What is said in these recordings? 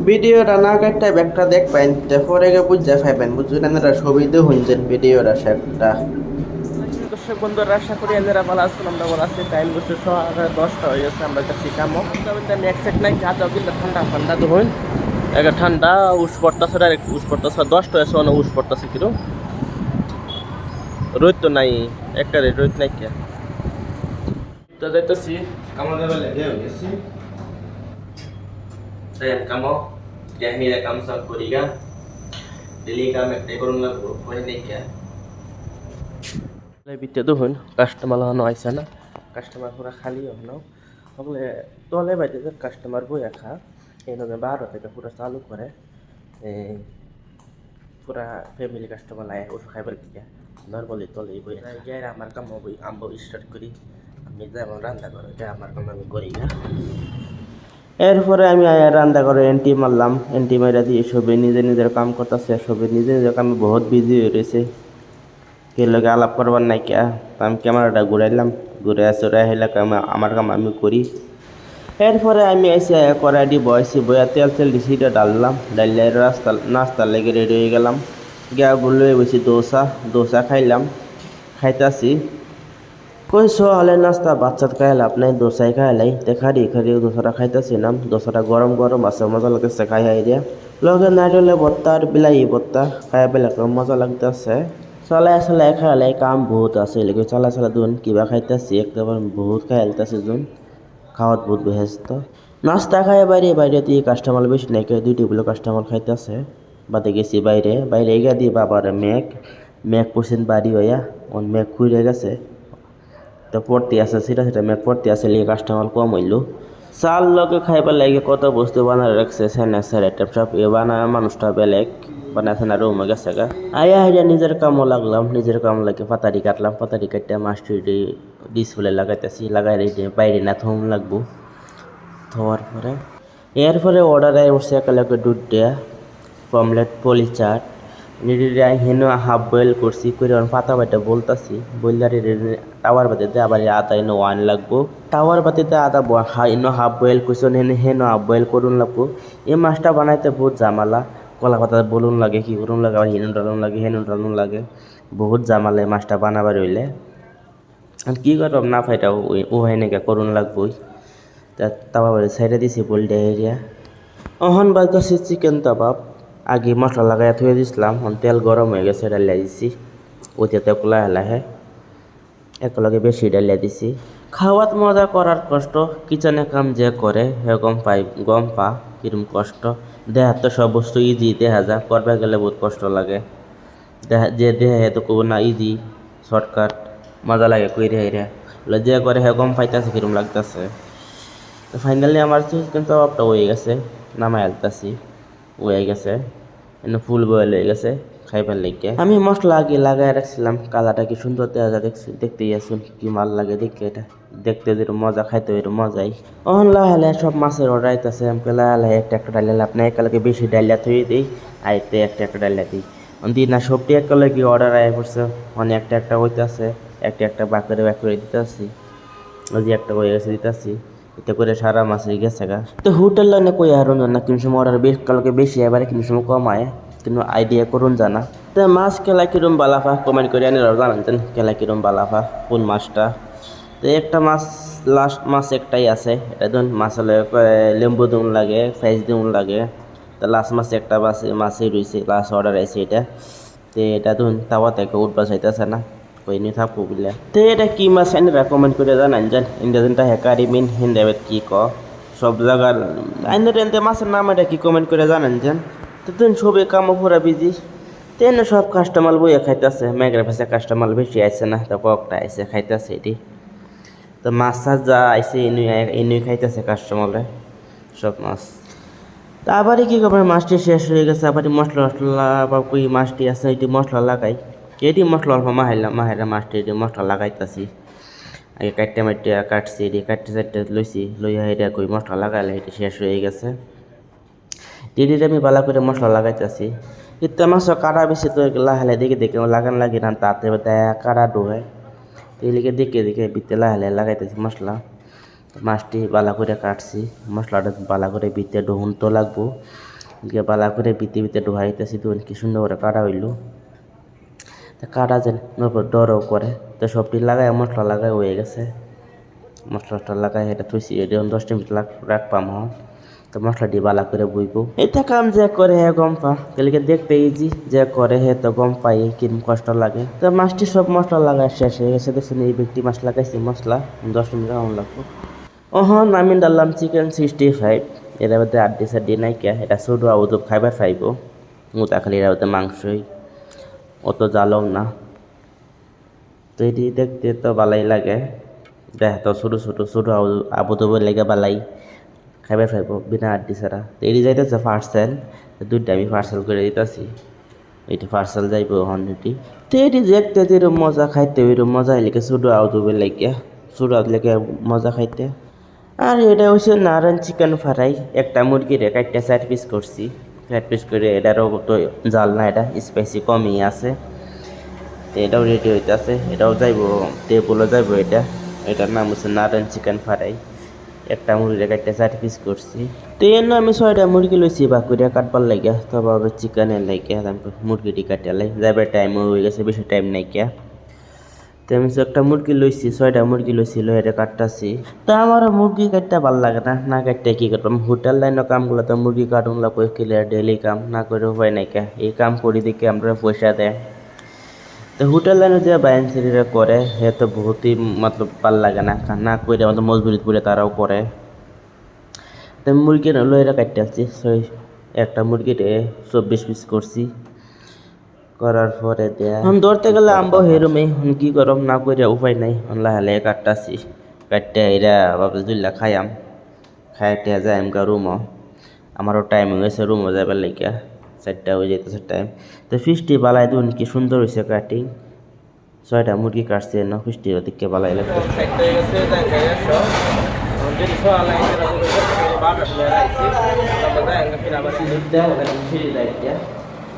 ভিডিওটা না কাটতে ব্যাগটা দেখবেন পরে গিয়ে বুঝতে পাইবেন বুঝছেন আপনারা ছবিতে শুনছেন ভিডিওর একটা দর্শক বন্ধুরা আশা করি এদের ভালো আছেন আমরা ভালো আছি টাইম বসে 10টা হয়ে গেছে আমরা কাছে কামো আমি এক সেট নাই কাজ কিন্তু ঠান্ডা ঠান্ডা ধরুন একটা ঠান্ডা উস পড়তেছে ডাইরেক্ট উস পড়তেছে 10টা হয়েছে মানে উস পড়তেছে কিরম রোদ তো নাই একটা রোদ নাই কে তো যাইতেছি আমাদের লেগে হয়ে গেছি saya kamu jahil kamu sab koriga daily काम एकटाই করুন লাগবো হয় নাই কি লাই বিতে দেখুন কাস্টমার হনো আইছে না কাস্টমার পুরা খালি হনো বলে তলে বাইতে যে কাস্টমার বই রাখা এই নবে 12 থেকে পুরো চালু করে এই পুরা ফ্যামিলি কাস্টমার লাই ওষুধ খাইবার কি নরমালি তলে বই যাই আমার কাম বই আমবো স্টার্ট করি আমি যেমন রান্না করে এটা আমার কাম আমি করি না এরপরে আমি রান্না করে এন্টি মারলাম এন্টি মারা দিয়ে সবাই নিজের কাম করতেছে সবাই নিজের কামে বহুত বিজি হয়ে রয়েছে কে লোকে আলাপ করবার নাই কে আমি ক্যামেরাটা ঘুরাইলাম ঘুরে চড়ে হেলে আমার কাম আমি করি এরপরে আমি এসে কড়াইটি বয়েছি বয়া তেল ডিসিটা ডাললাম ডাললে নাস্তার লেগে রেডি হয়ে গেলাম গিয়া গুলো বসি দোসা খাইলাম খাইতাছি কইছো হলে নাস্তা বাচ্চাত খাইলে আপনি দোসাই খাইলাই খারি দোসাটা খাইতেছিলাম দোসাটা গরম গরম আছে মজা লাগতেছে খাই দিয়া লগে নাইটলে ভর্তা আর বিলাহি ভর্তা খাই বেলা মজা লাগতেছে চলাই খাইলে কাম বহুত আছে লেগে চলা দুন কিবা খাইতেছি একদম বহুত খাইলতেছে যোন খাওয়াত বহুত ব্যস্ত নাস্তা খাই বাইরে দিয়ে কাস্টমার বেশি নাই দুইটি বলে কাস্টমার খাইতেছে বাদে গেছি বাইরে গিয়ে দিয়ে বাবার মেঘ পড়ছেন বাড়ি হইয়া মেঘ খুঁড়ে গেছে তো পড়তে আছে সেটা মেঘ পড়তে আছে লিগে কাস্টমার কম হইলো চাল লগে খাইবার লাগে কত বস্তু বানায় রাখছে স্যার একটা সব এ বানায় মানুষটা বেলেগ বানাইছে না রুমে গেছে গা আয়া হাইয়া নিজের কামও লাগলাম নিজের কাম লাগে পাতারি কাটলাম পাতারি কাটতে মাছটি ডিসপ্লে লাগাইতেছি লাগাই বাইরে না থম লাগবো থোয়ার পরে এরপরে অর্ডার আয় উঠছে একালকে দুধ দেয়া কমলেট পলি চাট হেন হাফ বয়েল করছি করে পাতা বাটা বলতাছি বললারে টাওয়ার বাতিতে আবার আদা এনে ওয়ান লাগবো টাওয়ার বাতিতে আদা এনে হাফ বয়েল করছো হেন হাফ বয়েল করুন লাগবো এই মাছটা বানাইতে বহুত জামালা কলা পাতা বলুন লাগে কি করুন লাগে আবার হেনু ডালুন লাগে হেনু ডালুন লাগে বহুত জামালা এই মাছটা বানাবার হইলে আর কি করব না ফাইটা ও হয় নাকি করুন লাগবোই তা তাওয়া বাড়ি সাইডে দিছি বলডে এরিয়া অহন বাজতেছি চিকেন কাবাব আগে মশলা লাগাই থুয়ে দিছিলাম তেল গরম হয়ে গেছে ডালিয়া দিছি ওইটাতে একলা হেলাহে একলগে বেশি ডালিয়া দিছি খাওয়াত মজা করার কষ্ট কিচেনে কাম যে করে হে গম পা কিরম কষ্ট দেহার তো সব বস্তু ইজি দেখা যা করবে গেলে বহুত কষ্ট লাগে যে দেহে তো কব না ইজি শর্টকাট মজা লাগে কই রে যে করে হে গম পাইতেছে কিরম লাগতেছে তো ফাইনালি আমার চিকেন কাবাবটা হয়ে গেছে নামাই আলতাছি হয়ে গেছে এনে ফুল বয়েল হয়ে গেছে খাইবার লেগে আমি মশলা আগে লাগাই রাখছিলাম কালারটা কি সুন্দর দেখা যায় দেখতেই আসুন কি মাল লাগে দেখে এটা দেখতে যেরকম মজা খাইতে এরকম মজাই অহন লাহালে সব মাছের অর্ডার আইতেছে আমাকে লাহালে একটা ডালিয়া আপনি একালকে বেশি ডালিয়া থুয়ে দিই আইতে একটা ডালিয়া দিই দিই না সবটি একালকে অর্ডার আয় পড়ছে অনেক একটা হইতেছে একটা বাকরে দিতে আসছি ওই যে একটা হয়ে গেছে দিতেছি এটা করে সারা মাসে গেছে গা তো হোটেল লাইনে কই আর না কিন্তু সময় অর্ডার বেশ কালকে বেশি এবারে কিন্তু সময় কম আয় কিন্তু আইডিয়া করুন জানা তো মাছ খেলা কিরম বালাফা কমেন্ট করে আনি জানাতেন খেলা কিরম বালাফা কোন মাছটা তো একটা মাছ লাস্ট মাছ একটাই আছে এটা ধরুন মাছ লেম্বু দিন লাগে ফ্রাইস দিন লাগে তো লাস্ট মাছ একটা মাছই রয়েছে লাস্ট অর্ডার আছে এটা তো এটা ধরুন তাওয়া থেকে উঠবা চাইতেছে না কই নি থাকবো বলে তো এটা কি মাছ আইনরা কমেন্ট করে জানান জান ইন্ডিয়ানটা হ্যাকারি মিন হিন্দাবেদ কি ক সব জায়গার আইনের এনতে মাছের নাম এটা কি কমেন্ট করে জানান জান তো তুই সবে কামো পুরা বিজি তেন সব কাস্টমার বইয়া খাইতেছে মেঘের পাশে কাস্টমার বেশি আইছে না তো কয়েকটা আইসে খাইতেছে এটি তো মাছ চাষ যা আইসে এনুই খাইতেছে কাস্টমারে সব মাছ তা আবারই কী করবে মাছটি শেষ হয়ে গেছে আবারই মশলা বা কই মাছটি আছে এটি মশলা লাগাই এটি মশলা অল্প মাহেরা মাছটি এটি মশলা লাগাইতেছি আগে কাটতে কাটছি এটি কাটতে লইছি লইয়া এটা কই মশলা লাগাইলে এটি শেষ হয়ে গেছে এটি আমি ভালো করে মশলা লাগাইতেছি ইত্যা মাছ কাটা বেশি তো লাহালে দেখে লাগান লাগে না তাতে কাটা ডোহে এদিকে দেখে বিতে লাহালে লাগাইতেছি মশলা মাছটি ভালো করে কাটছি মশলাটা ভালো করে বিতে ডহুন তো লাগবো গিয়ে বালা করে ভিতরে ঢুকাইতেছি তখন কি সুন্দর করে কাটা হইলো। তা কাটা যেন ডরও করে, তো সবটি লাগাই মশলা লাগাই হয়ে গেছে। মশলাটা লাগাই এটা থুইছি, এটা 10 মিনিট রাখপাম হন। তো মশলাটি বালা করে বুইব। এটা কাম যে করে হে গম পা, কালকে দেখতে ইজি, যে করে হে তো গম পাই কিরম কষ্ট লাগে। তো মাছটি সব মশলা লাগাই শেষ হয়ে গেছে। দেখুন এই ব্যক্তি মাছ লাগাইছি, মশলা 10 মিনিট রাউন্ড লাগবো। ওহন আমি ডাললাম চিকেন 65, এর মধ্যে আড্ডি সাড্ডি নাই কে, এটা শুধু আউদব খাইবার পাইব। মুতা খালি এর মধ্যে মাংসই, অত জালও না। তো এটি দেখতে তো ভালোই লাগে, দেখ তো ছোটো ছোটো ছোটো আবুদবের লেগে বালাই খাইবার পাইব বিনা আড্ডি ছাড়া। তো এটি যাইতেছে পার্সেল, দুইটা আমি পার্সেল করে দিতেছি। এটি পার্সেল যাইব হন্ড্রেডটি। তো এটি দেখতে যেরকম মজা, খাইতে ওইরকম মজা এলাকে ছোটো আউদবের লেগে, ছোটো লেগে মজা খাইতে। আর এটা হচ্ছে নারায়ণ চিকেন ফ্রাই, একটা মুরগির একটা 4 পিস করছি। 4 পিস করে এটারও তো জাল না, এটা স্পাইসি কমই আছে। তো এটাও রেডি হইতেছে, এটাও যাইব টেবলও যাইব। এটার নাম হচ্ছে নারায়ণ চিকেন ফ্রাই। একটা মুরগির একটা 4 পিস করছি। তো এর আমি 6টা মুরগি লইছি বাকুড়িয়া কাটবার লাগে, তবে চিকেনের লাগে মুরগিটি কাটিয়া লাই যাবার টাইম হয়ে গেছে, বেশি টাইম নাই কে। তো আমি একটা মুরগি লইছি, 6টা মুরগি লইছিল, এটা কাটতাছি। তা আমার মুরগি কাটতে ভালো লাগে না, না কাটতে কি করতাম। হোটেল লাইনের কামগুলো তো মুরগি কাটুন লাগবে, ক্লিয়ার ডেলি কাম না করে উপায় নাই কে। এই কাম করি দেখে আমরা পয়সা দেয়। তো হোটেল লাইনে যে বাইনসিরা করে হে তো বহুতই মতলব ভাল লাগে না, না করে আমাদের মজবুরি করে তারাও করে। তো মুরগি লইরা কাটতে আসছি, একটা মুরগিতে 24 পিস করছি। করার পরে দেয়া ধরতে গেলে আম্ব হেরুমে কি গরম না করে উপায় নাই, লাহালে কাটতাছি। কাটতে এরা বাবা জুল্লা খাইয়াম, খাইতে যায় আমকা রুমও। আমারও টাইম হয়ে গেছে রুমও যাবার লাগিয়া, 4টা হয়ে যেতেছে টাইম। তো ফিসটি বালাই দুন কি সুন্দর হয়েছে কাটিং, 6টা মুরগি কাটছে না, ফিসটি দিকে বালাই লাগছে।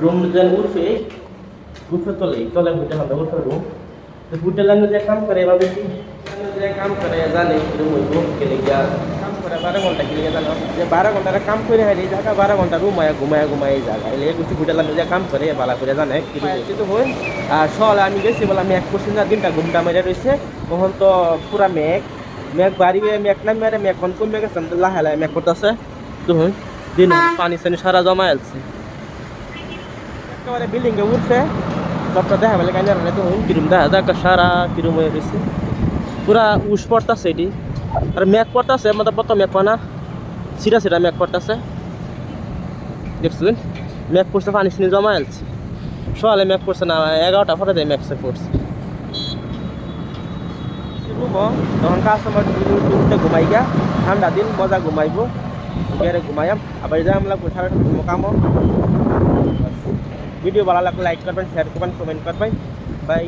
রুম উঠবে উঠে তলে তলে হোটেল হবে, উঠে রুম। তো হোটেল যে কাম করে এভাবে কি যে কাম করে জানে রুম হইব কেলে গিয়া কাম করে 12 ঘন্টা কেলে জানো, যে 12 ঘন্টার কাম করে হয় এই জায়গা 12 ঘন্টা রুমায় ঘুমায় এই জায়গা এলে কিছু হোটেল যে কাম করে ভালো করে জানে কিন্তু হয়। আর সকালে আমি গেছি বলে আমি 1% না দিনটা ঘুমটা মেরে রয়েছে, তখন তো পুরা মেঘ বাড়ি মেঘ না মেরে মেঘ কোন কমে গেছে, লাহে লাহে মেঘ করতেছে। তখন দিন পানি সানি সারা জমা আছে একেবারে বিল্ডিংয়ে উঠছে, সবটা দেখা পেলে কাইনা রাখলে তো কিরম দেখা যাক সারা কিরম হয়ে গেছে, পুরা উস পড়তেছে এটি। আর মেঘ পড়তেছে মানে প্রথম মেঘ পানা সিরা সিরা মেঘ পড়তেছে, দেখছেন মেঘ পড়ছে পানি সিনি জমা আছে। সকালে মেঘ পড়ছে না, 11টা পরে দেয় মেঘ পড়ছে। তখন কাস্টমার উঠতে ঘুমাই গা, ঠান্ডা দিন মজা ঘুমাইব, ঘুমাইম আবার যাই আমরা সারা কামো। ভিডিও ভালো লাগলে লাইক করবেন, শেয়ার করবেন, কমেন্ট করবেন। বাই।